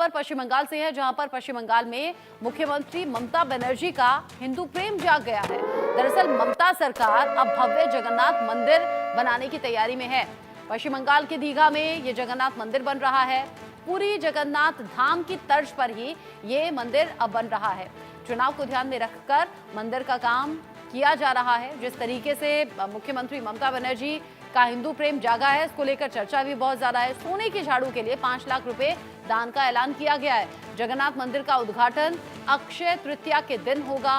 पर पश्चिम बंगाल से है, जहां पर पश्चिम बंगाल में मुख्यमंत्री ममता बनर्जी का हिंदू प्रेम जाग गया है। दरअसल ममता सरकार अब भव्य जगन्नाथ मंदिर बनाने की तैयारी में है। पश्चिम बंगाल के दीघा में ये जगन्नाथ मंदिर बन रहा है। पूरी जगन्नाथ धाम की तर्ज पर ही ये मंदिर अब बन रहा है। चुनाव को ध्यान में रखकर मंदिर का काम किया जा रहा है। जिस तरीके से मुख्यमंत्री ममता बनर्जी का हिंदू प्रेम जागा है, इसको लेकर चर्चा भी बहुत ज्यादा है। सोने की झाड़ू के लिए 5 लाख रुपए दान का ऐलान किया गया है। जगन्नाथ मंदिर का उद्घाटन अक्षय तृतीया के दिन होगा।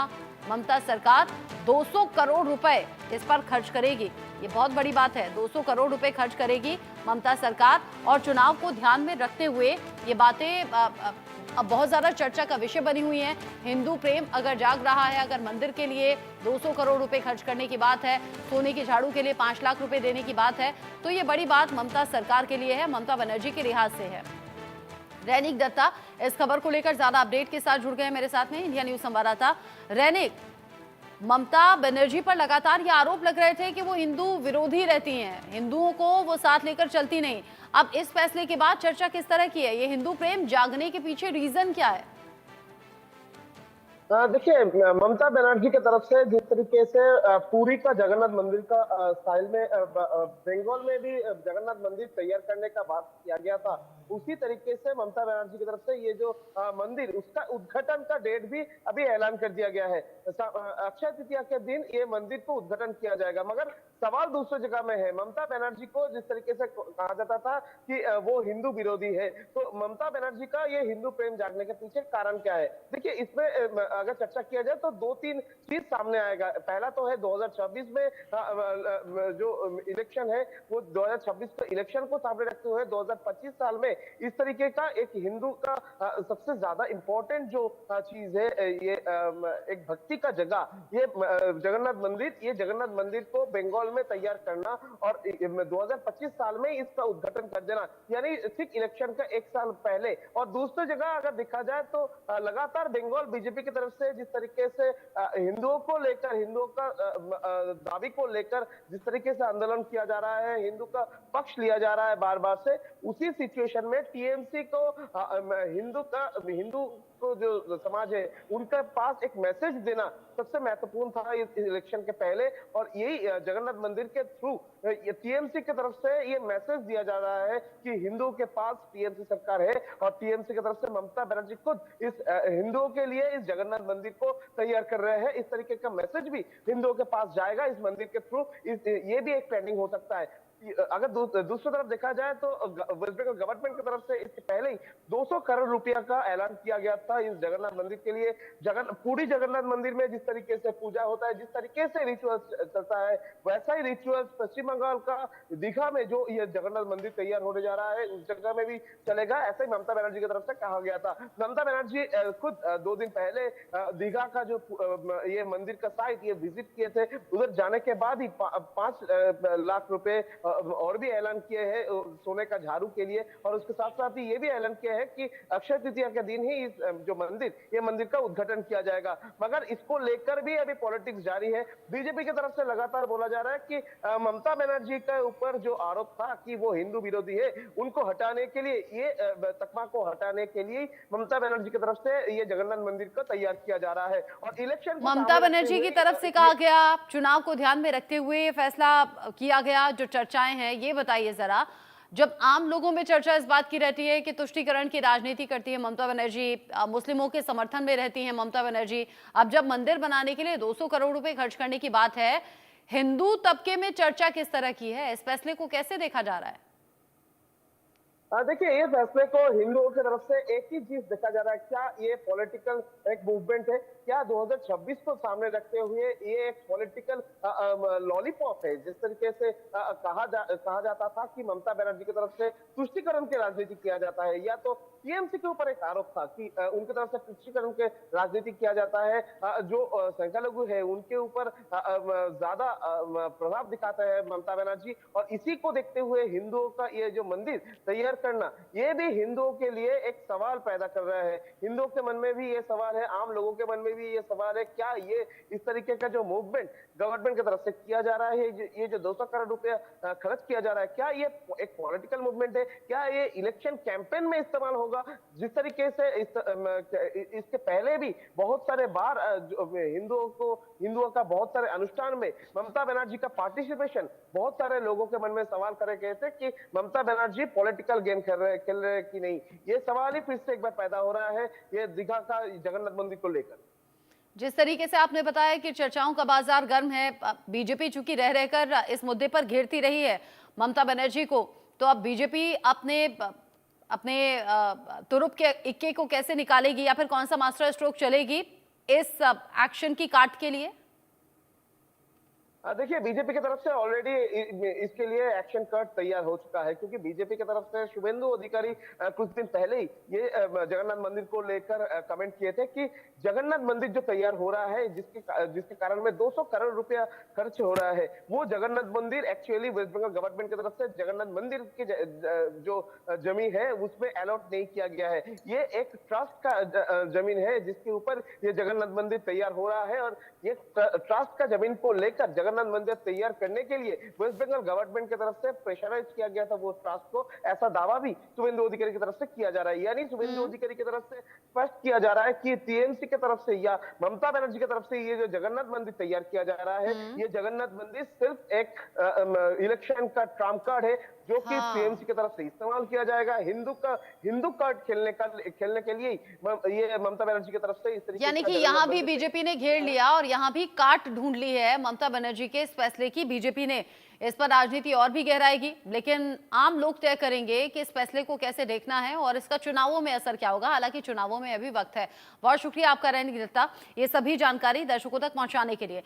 ममता सरकार 200 करोड़ रुपए इस पर खर्च करेगी। ये बहुत बड़ी बात है, 200 करोड़ रुपए खर्च करेगी ममता सरकार। और चुनाव को ध्यान में रखते हुए ये बातें अब बहुत ज्यादा चर्चा का विषय बनी हुई है। हिंदू प्रेम अगर जाग रहा है, अगर मंदिर के लिए 200 करोड़ रुपए खर्च करने की बात है, सोने की झाड़ू के लिए 5 लाख रुपए देने की बात है, तो ये बड़ी बात ममता सरकार के लिए है, ममता बनर्जी के लिहाज से है। रैनिक दत्ता इस खबर को लेकर ज्यादा अपडेट के साथ जुड़ गए मेरे साथ में, इंडिया न्यूज संवाददाता रैनिक। ममता बनर्जी पर लगातार ये आरोप लग रहे थे कि वो हिंदू विरोधी रहती हैं, हिंदुओं को वो साथ लेकर चलती नहीं। अब इस फैसले के बाद चर्चा किस तरह की है? ये हिंदू प्रेम जागने के पीछे रीजन क्या है? देखिए, ममता बनर्जी की तरफ से जिस तरीके से पुरी का जगन्नाथ मंदिर का स्टाइल में बंगाल में भी जगन्नाथ मंदिर तैयार करने का बात किया गया था, उसी तरीके से ममता बनर्जी की तरफ से ये जो मंदिर, उसका उद्घाटन का डेट भी अभी ऐलान कर दिया गया है। अक्षय तृतीया के दिन ये मंदिर को उद्घाटन किया जाएगा। मगर सवाल दूसरी जगह में है। ममता बनर्जी को जिस तरीके से कहा जाता था कि वो हिंदू विरोधी है, तो ममता बनर्जी का ये हिंदू प्रेम जागने के पीछे कारण क्या है? देखिए, इसमें अगर चर्चा किया जाए तो 2-3 चीज सामने आएगा। पहला तो है 2026 में जो इलेक्शन है, वो 2026 के इलेक्शन को सामने रखते हुए 2025 साल में इस तरीके का एक हिंदू का सबसे ज्यादा इंपॉर्टेंट जो चीज है, ये एक भक्ति का जगह, ये जगन्नाथ मंदिर को बंगाल में तैयार करना और 2025 साल में इसका उद्घाटन कर देना, यानी ठीक इलेक्शन का 1 साल पहले। और दूसरी जगह अगर देखा जाए तो लगातार बंगाल बीजेपी की तरफ से जिस तरीके से हिंदुओं को लेकर, हिंदुओं का दावी को लेकर जिस तरीके से आंदोलन किया जा रहा है, हिंदू का पक्ष लिया जा रहा है बार बार से, उसी सिचुएशन में टीएमसी को हिंदू को जो समाज है उनके पास एक मैसेज देना सबसे महत्वपूर्ण था इस इलेक्शन के पहले। और यही जगन्नाथ मंदिर के थ्रू टीएमसी की तरफ से ये मैसेज दिया जा रहा है कि हिंदुओं के पास टीएमसी सरकार है और टीएमसी की तरफ से ममता बनर्जी खुद इस हिंदुओं के लिए इस जगन्नाथ मंदिर को तैयार कर रहे हैं। इस तरीके का मैसेज भी हिंदुओं के पास जाएगा इस मंदिर के थ्रू। ये भी एक ट्रेंडिंग हो सकता है। अगर दूसरी तरफ देखा जाए तो वेस्ट बंगाल गवर्नमेंट की तरफ से इससे पहले ही 200 करोड़ रुपया का ऐलान किया गया था इस जगन्नाथ मंदिर के लिए। पूरी जगन्नाथ मंदिर में जिस तरीके से पूजा होता है, जिस तरीके से रिचुअल चलता है, वैसा ही रिचुअल पश्चिम बंगाल का दीघा में जो ये जगन्नाथ मंदिर तैयार होने जा रहा है, उस जगह में भी चलेगा। ऐसा ही ममता बनर्जी की तरफ से कहा गया था। ममता बनर्जी खुद 2 दिन पहले दीघा का जो ये मंदिर का साइट ये विजिट किए थे। उधर जाने के बाद ही 5 लाख रुपए और भी ऐलान किए हैं सोने का झाड़ू के लिए। और उसके साथ साथ ही ये भी ऐलान किया है कि अक्षय तृतीया के दिन ही इस जो मंदिर का उद्घाटन किया जाएगा। मगर इसको लेकर भी अभी पॉलिटिक्स जारी है। बीजेपी की तरफ से लगातार बोला जा रहा है कि ममता बनर्जी के ऊपर जो आरोप था कि वो हिंदू विरोधी है, उनको हटाने के लिए, ये तकमा को हटाने के लिए ममता बनर्जी की तरफ से ये जगन्नाथ मंदिर को तैयार किया जा रहा है। और इलेक्शन ममता बनर्जी की तरफ से कहा गया, चुनाव को ध्यान में रखते हुए ये फैसला किया गया। जो चर्चाएं हैं, ये बताइए जरा, जब आम लोगों में चर्चा इस बात की रहती है कि तुष्टीकरण की राजनीति करती है ममता बनर्जी, मुस्लिमों के समर्थन में रहती हैं ममता बनर्जी, अब जब मंदिर बनाने के लिए 200 करोड़ रुपए खर्च करने की बात है, हिंदू तबके में चर्चा किस तरह की है? इस फैसले को कैसे देखा जा रहा है? देखिए, ये फैसले को हिंदुओं की तरफ से एक ही चीज देखा जा रहा है, क्या ये पॉलिटिकल एक मूवमेंट है? क्या 2026 को सामने रखते हुए ये एक पॉलिटिकल लॉलीपॉप है? जिस तरीके से कहा जाता था कि ममता बनर्जी की तरफ से तुष्टीकरण की राजनीति किया जाता है, या तो टीएमसी के ऊपर एक आरोप था कि उनकी तरफ से तुष्टीकरण के राजनीति किया जाता है, जो संख्यालघु है उनके ऊपर ज्यादा प्रभाव दिखाता है ममता बनर्जी। और इसी को देखते हुए हिंदुओं का ये जो मंदिर तैयार करना, ये भी हिंदुओं के लिए एक सवाल पैदा कर रहा है। हिंदुओं के मन में भी ये सवाल है, आम लोगों के मन में भी ये सवाल है, क्या ये इस तरीके का जो मूवमेंट गवर्नमेंट की तरफ से किया जा रहा है, ये जो 200 करोड़ रुपया खर्च किया जा रहा है, क्या ये एक पॉलिटिकल मूवमेंट है? क्या ये इलेक्शन कैंपेन में इस्तेमाल होगा? जिस तरीके से इसके पहले भी बहुत सारे बार हिंदुओं का बहुत सारे अनुष्ठान में ममता बनर्जी का पार्टिसिपेशन, बहुत सारे लोगों के मन में सवाल करे गए थे कि ममता बनर्जी पॉलिटिकल गेम खेल रहे कि नहीं। ये सवाल ही फिर से एक बार पैदा हो रहा है ये दीघा का जगन्नाथ मंदिर को लेकर। जिस तरीके से आपने बताया कि चर्चाओं का बाजार गर्म है, बीजेपी चूंकि रह रहकर इस मुद्दे पर घेरती रही है ममता बनर्जी को, तो अब बीजेपी अपने अपने तुरुप के इक्के को कैसे निकालेगी, या फिर कौन सा मास्टर स्ट्रोक चलेगी इस एक्शन की काट के लिए? देखिए, बीजेपी की तरफ से ऑलरेडी इसके लिए एक्शन कट तैयार हो चुका है, क्योंकि बीजेपी की तरफ से शुभेंदु अधिकारी कुछ दिन पहले ही ये जगन्नाथ मंदिर को लेकर कमेंट किए थे कि जगन्नाथ मंदिर जो तैयार हो रहा है, जिसके कारण में 200 करोड़ रुपया खर्च हो रहा है, वो जगन्नाथ मंदिर एक्चुअली वेस्ट बंगाल गवर्नमेंट की तरफ से जगन्नाथ मंदिर की जो जमीन है उसमें अलॉट नहीं किया गया है। ये एक ट्रस्ट का जमीन है जिसके ऊपर ये जगन्नाथ मंदिर तैयार हो रहा है, और ये ट्रस्ट का जमीन को लेकर जगन्नाथ मंदिर तैयार करने के लिए वेस्ट बंगाल गवर्नमेंट की तरफ से प्रेशराइज किया गया था वो ट्रस्ट को। ऐसा दावा भी शुभेंदु अधिकारी की तरफ से किया जा रहा है, यानी शुभेंदु अधिकारी की तरफ से स्पष्ट किया जा रहा है कि टीएमसी की तरफ से या ममता बनर्जी की तरफ से ये जो जगन्नाथ मंदिर तैयार किया जा रहा है, ये जगन्नाथ मंदिर सिर्फ एक इलेक्शन का ट्रम्प कार्ड है जो कि टीएमसी की तरफ से इस्तेमाल किया जाएगा हिंदू कार्ड खेलने के लिए ये ममता बनर्जी की तरफ से इस तरीके, यानी कि यहाँ भी बीजेपी ने घेर लिया और यहाँ भी काट ढूंढ ली है ममता बनर्जी के इस फैसले की। बीजेपी ने इस पर राजनीति और भी गहराएगी, लेकिन आम लोग तय करेंगे कि इस फैसले को कैसे देखना है और इसका चुनावों में असर क्या होगा। हालांकि चुनावों में अभी वक्त है। बहुत शुक्रिया आपका रहने दत्ता, ये सभी जानकारी दर्शकों तक पहुंचाने के लिए।